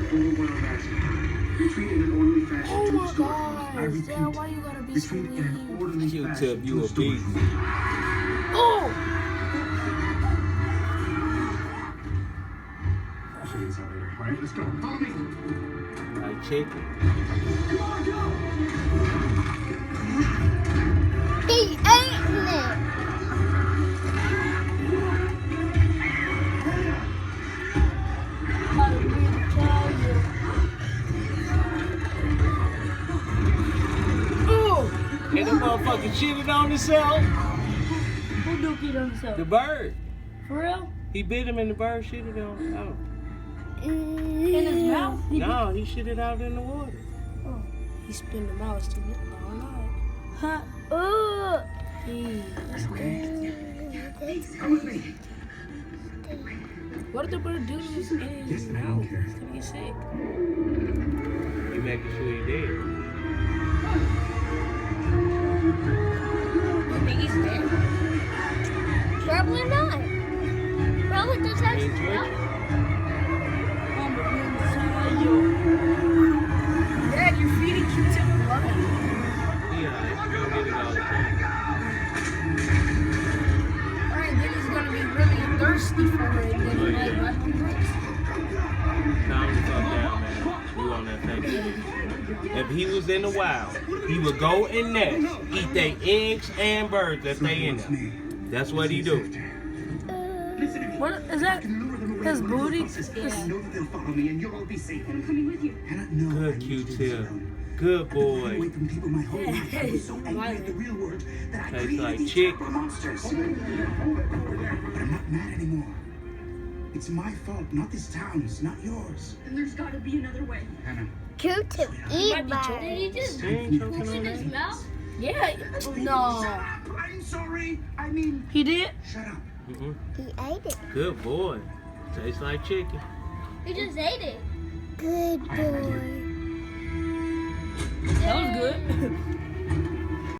Oh my gosh. Dad, why you gotta be so mean? Q-tip, you a beast. Oh! I'll show you this out later. All right, let's go. Follow me. Like chicken. He ate it. And the motherfucker shitted on himself. Who dookied on himself? The bird. For real? He bit him and the bird shitted on him out. In his mouth? No, he shitted out in the water. Oh, he spit them out too all night. Huh? Ooh. Come with me. What did the bird do to his Yes, I mouth? don't care. He's gonna get sick. You making sure he dead. You think he's dead? Probably not. Probably just has He ain't twitching. Dad, you're feeding Q-tip blood. Yeah, you don't get it all the time. Alright, then he's gonna be really thirsty for it. Then he might run from this. Calm the fuck down, man. You on that thing. If he was in the wild, he would go in there, eat their eggs and birds that they in there. That's what he do. What is that? His booty? I know that they'll follow me and you'll all be safe. I'm coming with you. Hannah, no, Good I need you to Q-tip. settle. Good I've been away boy. from people my whole life. I was so angry at the real world that I Tastes created like these chicken. terrible monsters. But I'm not mad anymore. It's my fault, not this town's, not yours. And there's got to be another way. Hannah, Q-tip eat choking. bird. he just He ain't choking on In his that. mouth? Yeah. shut No. up. I'm sorry. I mean, He did? shut up. Mm-mm. He ate it. Good boy. Tastes like chicken. He just ate it. Good boy. That was good.